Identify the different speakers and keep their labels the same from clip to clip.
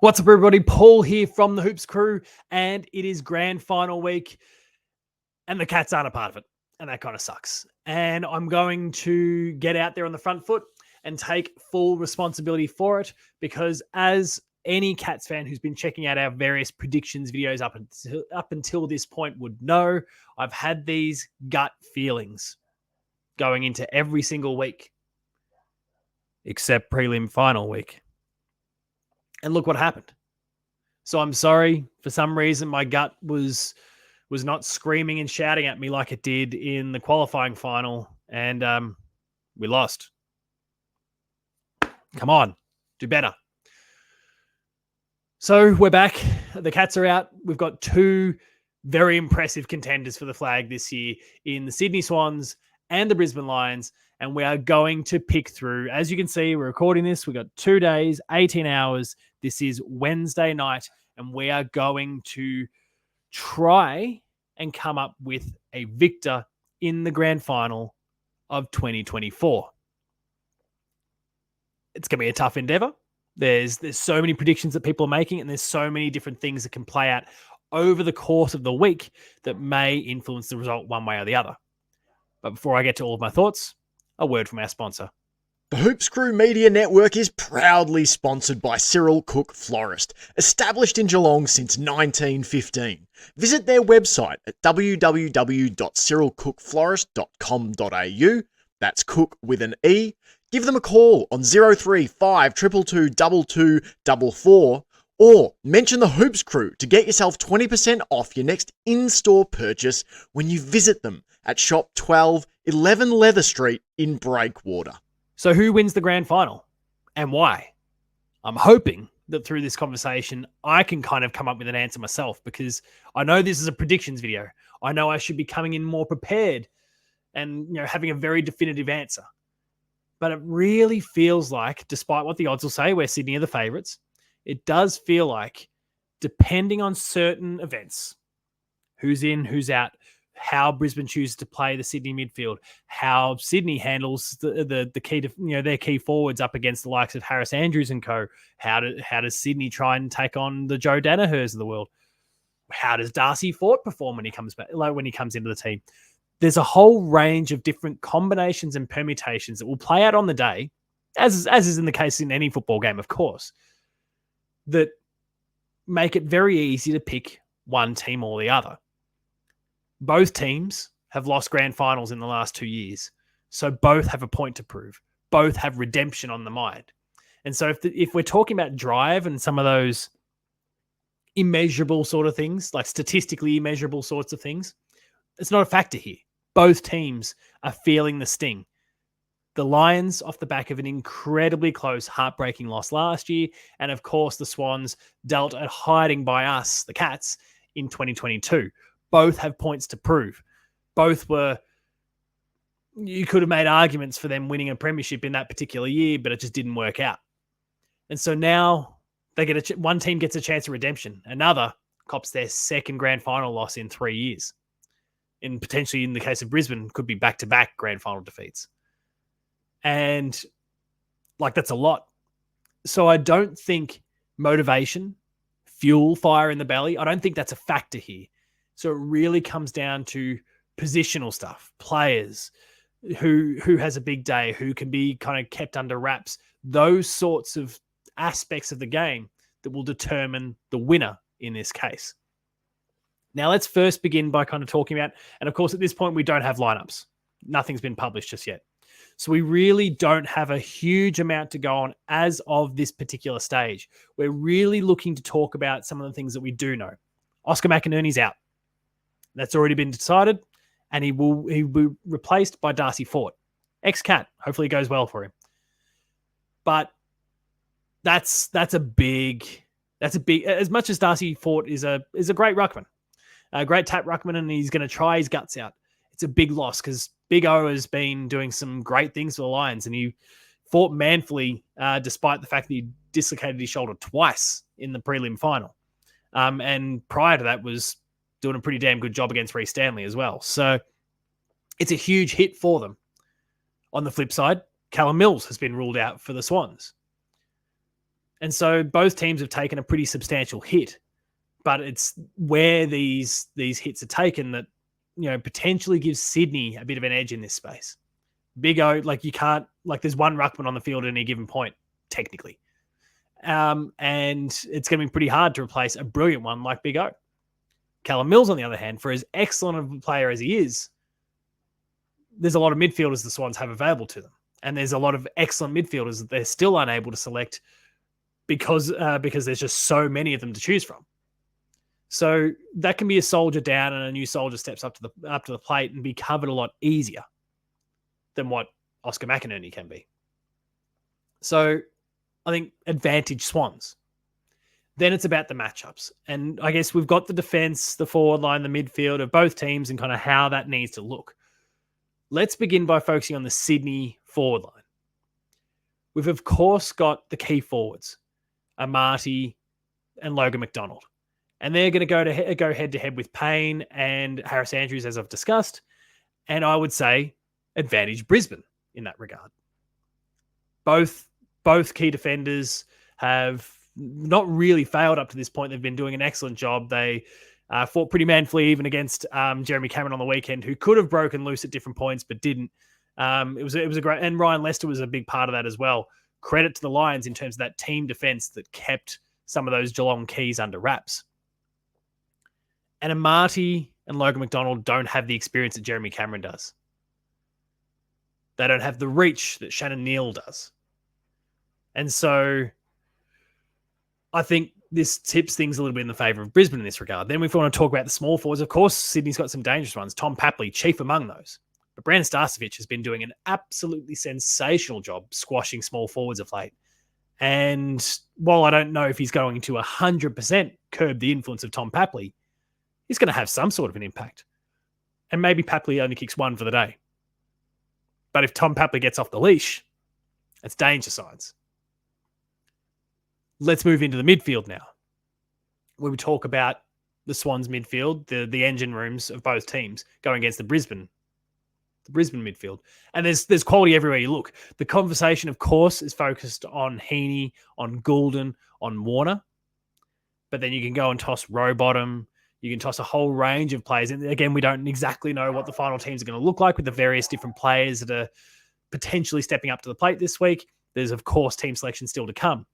Speaker 1: What's up, everybody? Paul here from the Hoops Crew, and it is grand final week, and the Cats aren't a part of it, and that kind of sucks. And I'm going to get out there on the front foot and take full responsibility for it, because as any Cats fan who's been checking out our various predictions videos up until this point would know, I've had these gut feelings going into every single week, except prelim final week. And look what happened. So I'm sorry. For some reason, my gut was not screaming and shouting at me like it did in the qualifying final, and we lost. Come on, do better. So we're back. The Cats are out. We've got two very impressive contenders for the flag this year in the Sydney Swans and the Brisbane Lions, and we are going to pick through. As you can see, we're recording this. We've got 2 days, 18 hours. This is Wednesday night, and we are going to try and come up with a victor in the grand final of 2024. It's going to be a tough endeavor. There's so many predictions that people are making, and there's so many different things that can play out over the course of the week that may influence the result one way or the other. But before I get to all of my thoughts, a word from our sponsor.
Speaker 2: The Hoops Crew Media Network is proudly sponsored by Cyril Cook Florist, established in Geelong since 1915. Visit their website at www.cyrilcookflorist.com.au. That's Cook with an E. Give them a call on 035 222 2244 or mention the Hoops Crew to get yourself 20% off your next in-store purchase when you visit them at Shop 12, 11 Leather Street in Breakwater.
Speaker 1: So who wins the grand final and why? I'm hoping that through this conversation, I can kind of come up with an answer myself, because I know this is a predictions video. I know I should be coming in more prepared and having a very definitive answer. But it really feels like, despite what the odds will say, where Sydney are the favourites, it does feel like, depending on certain events, who's in, who's out, how Brisbane chooses to play the Sydney midfield, how Sydney handles the key to their key forwards up against the likes of Harris Andrews and co. How does Sydney try and take on the Joe Danahers of the world? How does Darcy Fort perform when he comes back, like when he comes into the team? There's a whole range of different combinations and permutations that will play out on the day, as is in the case in any football game, of course, that make it very easy to pick one team or the other. Both teams have lost grand finals in the last 2 years, so both have a point to prove. Both have redemption on the mind. And so if we're talking about drive and some of those immeasurable sort of things, like statistically immeasurable sorts of things, it's not a factor here. Both teams are feeling the sting. The Lions off the back of an incredibly close, heartbreaking loss last year, and of course the Swans dealt at hiding by us, the Cats, in 2022. Both have points to prove. Both you could have made arguments for them winning a premiership in that particular year, but it just didn't work out. And so now they get one team gets a chance of redemption. Another cops their second grand final loss in 3 years. And potentially in the case of Brisbane, could be back-to-back grand final defeats. And that's a lot. So I don't think motivation, fuel, fire in the belly, I don't think that's a factor here. So it really comes down to positional stuff, players, who has a big day, who can be kind of kept under wraps, those sorts of aspects of the game that will determine the winner in this case. Now, let's first begin by kind of talking about, and of course, at this point, we don't have lineups. Nothing's been published just yet. So we really don't have a huge amount to go on as of this particular stage. We're really looking to talk about some of the things that we do know. Oscar McInerney's out. That's already been decided, and he will be replaced by Darcy Fort, ex-Cat. Hopefully, it goes well for him. But that's a big. As much as Darcy Fort is a great ruckman, a great tap ruckman, and he's going to try his guts out. It's a big loss because Big O has been doing some great things for the Lions, and he fought manfully despite the fact that he dislocated his shoulder twice in the prelim final. And prior to that was doing a pretty damn good job against Reece Stanley as well. So it's a huge hit for them. On the flip side, Callum Mills has been ruled out for the Swans. And so both teams have taken a pretty substantial hit, but it's where these hits are taken that, potentially gives Sydney a bit of an edge in this space. Big O, you can't, there's one ruckman on the field at any given point, technically. And it's going to be pretty hard to replace a brilliant one like Big O. Callum Mills, on the other hand, for as excellent of a player as he is, there's a lot of midfielders the Swans have available to them. And there's a lot of excellent midfielders that they're still unable to select because there's just so many of them to choose from. So that can be a soldier down and a new soldier steps up to the plate and be covered a lot easier than what Oscar McInerney can be. So I think advantage Swans. Then it's about the matchups. And I guess we've got the defense, the forward line, the midfield of both teams and kind of how that needs to look. Let's begin by focusing on the Sydney forward line. We've, of course, got the key forwards, Amati and Logan McDonald. And they're going to go head-to-head with Payne and Harris Andrews, as I've discussed. And I would say advantage Brisbane in that regard. Both key defenders have not really failed up to this point. They've been doing an excellent job. They fought pretty manfully even against Jeremy Cameron on the weekend, who could have broken loose at different points but didn't. It was a great, and Ryan Lester was a big part of that as well. Credit to the Lions in terms of that team defense that kept some of those Geelong keys under wraps. And Amati and Logan McDonald don't have the experience that Jeremy Cameron does. They don't have the reach that Shannon Neal does. And so I think this tips things a little bit in the favour of Brisbane in this regard. Then if we want to talk about the small forwards, of course, Sydney's got some dangerous ones. Tom Papley, chief among those. But Brandon Starcevich has been doing an absolutely sensational job squashing small forwards of late. And while I don't know if he's going to 100% curb the influence of Tom Papley, he's going to have some sort of an impact. And maybe Papley only kicks one for the day. But if Tom Papley gets off the leash, it's danger signs. Let's move into the midfield now, where we talk about the Swans midfield, the engine rooms of both teams going against the Brisbane midfield. And there's quality everywhere you look. The conversation, of course, is focused on Heaney, on Goulden, on Warner. But then you can go and toss Rowbottom. You can toss a whole range of players. And again, we don't exactly know what the final teams are going to look like with the various different players that are potentially stepping up to the plate this week. There's, of course, team selection still to come.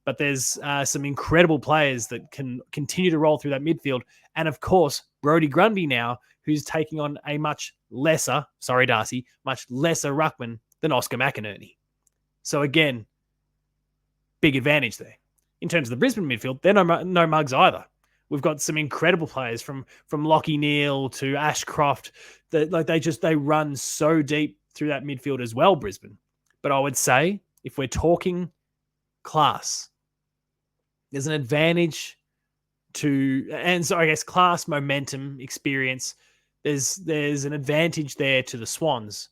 Speaker 1: But there's some incredible players that can continue to roll through that midfield. And, of course, Brodie Grundy now, who's taking on a much lesser ruckman than Oscar McInerney. So, again, big advantage there. In terms of the Brisbane midfield, they're no mugs either. We've got some incredible players from Lockie Neal to Ashcroft. They run so deep through that midfield as well, Brisbane. But I would say, if we're talking class, there's an advantage and so I guess class, momentum, experience. There's an advantage there to the Swans.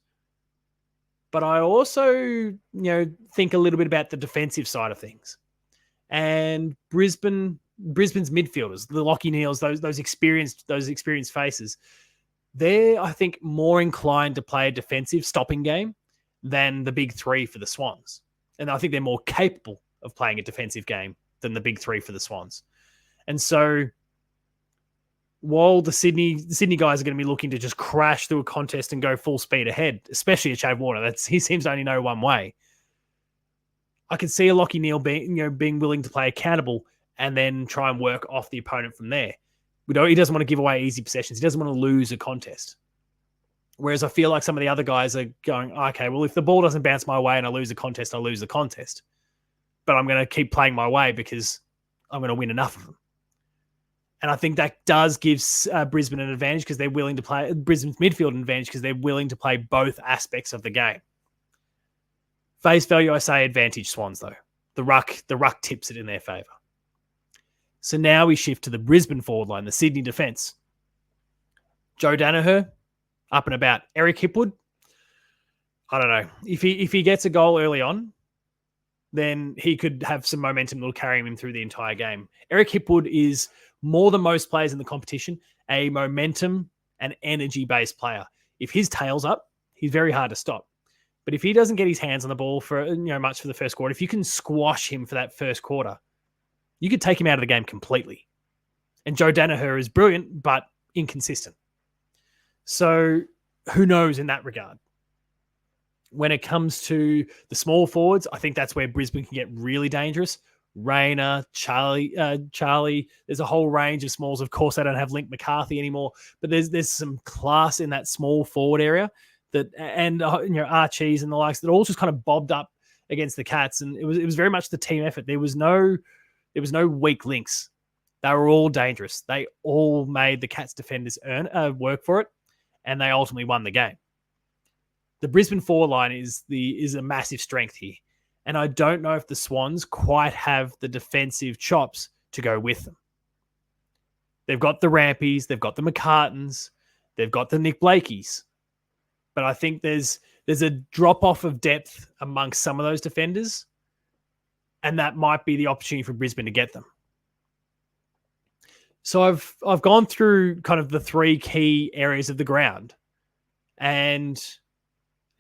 Speaker 1: But I also, think a little bit about the defensive side of things. And Brisbane's midfielders, the Lockie Neals, those experienced faces, they're, I think, more inclined to play a defensive stopping game than the big three for the Swans. And I think they're more capable of playing a defensive game than the big three for the Swans. And so while the Sydney guys are going to be looking to just crash through a contest and go full speed ahead, especially a Chav Warner, he seems to only know one way. I can see a Lockie Neal being willing to play accountable and then try and work off the opponent from there. He doesn't want to give away easy possessions. He doesn't want to lose a contest. Whereas I feel like some of the other guys are going, okay, well, if the ball doesn't bounce my way and I lose the contest, I lose the contest. But I'm going to keep playing my way because I'm going to win enough of them. And I think that does give Brisbane an advantage because they're willing to play Brisbane's midfield an advantage because they're willing to play both aspects of the game. Face value, I say advantage Swans though. The ruck tips it in their favour. So now we shift to the Brisbane forward line, the Sydney defence. Joe Danaher, up and about. Eric Hipwood, I don't know. If he gets a goal early on, then he could have some momentum that'll carry him through the entire game. Eric Hipwood is, more than most players in the competition, a momentum and energy-based player. If his tail's up, he's very hard to stop. But if he doesn't get his hands on the ball for much for the first quarter, if you can squash him for that first quarter, you could take him out of the game completely. And Joe Danaher is brilliant, but inconsistent. So who knows in that regard? When it comes to the small forwards, I think that's where Brisbane can get really dangerous. Rayner, Charlie. There's a whole range of smalls. Of course, they don't have Link McCarthy anymore, but there's some class in that small forward area and Archies and the likes that all just kind of bobbed up against the Cats, and it was very much the team effort. There was no weak links. They were all dangerous. They all made the Cats defenders work for it, and they ultimately won the game. The Brisbane forward line is a massive strength here. And I don't know if the Swans quite have the defensive chops to go with them. They've got the Rampies, they've got the McCartans, they've got the Nick Blakeys. But I think there's a drop-off of depth amongst some of those defenders, and that might be the opportunity for Brisbane to get them. So I've gone through kind of the three key areas of the ground, and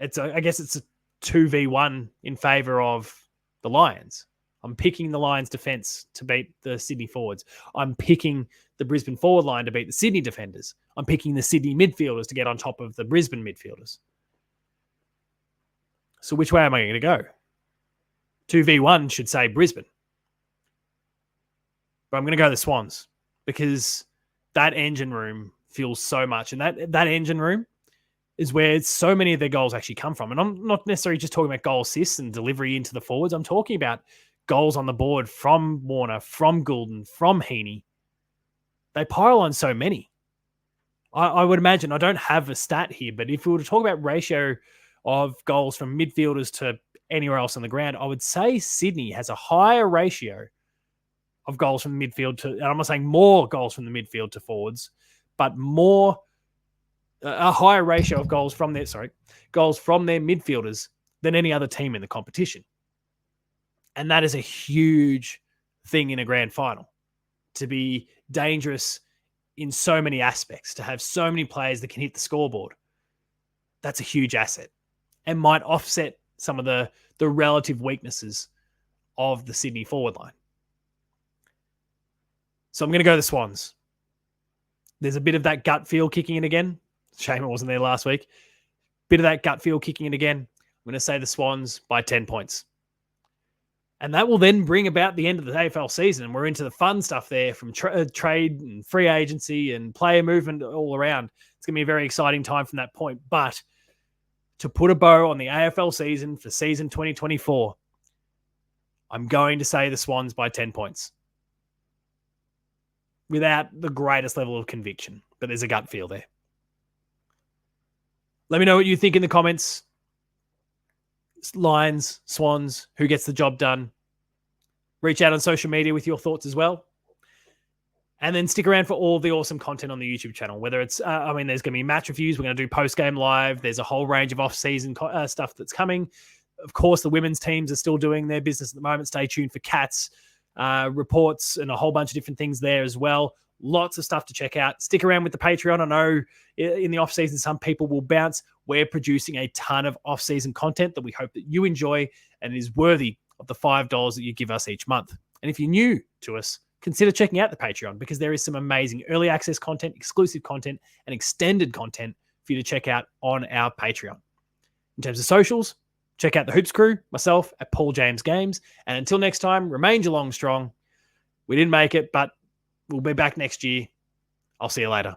Speaker 1: I guess it's a 2v1 in favour of the Lions. I'm picking the Lions defence to beat the Sydney forwards. I'm picking the Brisbane forward line to beat the Sydney defenders. I'm picking the Sydney midfielders to get on top of the Brisbane midfielders. So which way am I going to go? 2v1 should say Brisbane. But I'm going to go the Swans because that engine room feels so much. And that engine room is where so many of their goals actually come from. And I'm not necessarily just talking about goal assists and delivery into the forwards. I'm talking about goals on the board from Warner, from Goulden, from Heaney. They pile on so many. I would imagine, I don't have a stat here, but if we were to talk about ratio of goals from midfielders to anywhere else on the ground, I would say Sydney has a higher ratio of goals from the midfield to, and I'm not saying more goals from the midfield to forwards, but a higher ratio of goals from their midfielders than any other team in the competition. And that is a huge thing in a grand final, to be dangerous in so many aspects, to have so many players that can hit the scoreboard. That's a huge asset and might offset some of the relative weaknesses of the Sydney forward line. So I'm going to go the Swans. There's a bit of that gut feel kicking in again. Shame it wasn't there last week. Bit of that gut feel kicking in again. I'm going to say the Swans by 10 points. And that will then bring about the end of the AFL season. And we're into the fun stuff there from trade and free agency and player movement all around. It's going to be a very exciting time from that point. But to put a bow on the AFL season for season 2024, I'm going to say the Swans by 10 points. Without the greatest level of conviction. But there's a gut feel there. Let me know what you think in the comments. Lions, Swans, who gets the job done? Reach out on social media with your thoughts as well. And then stick around for all the awesome content on the YouTube channel. Whether it's, there's going to be match reviews. We're going to do post-game live. There's a whole range of off-season stuff that's coming. Of course, the women's teams are still doing their business at the moment. Stay tuned for Cats reports and a whole bunch of different things there as well. Lots of stuff to check out. Stick around with the Patreon. I know in the off-season, some people will bounce. We're producing a ton of off-season content that we hope that you enjoy and is worthy of the $5 that you give us each month. And if you're new to us, consider checking out the Patreon because there is some amazing early access content, exclusive content, and extended content for you to check out on our Patreon. In terms of socials, check out the Hoops Crew, myself at Paul James Games. And until next time, remain Geelong strong. We didn't make it, but we'll be back next year. I'll see you later.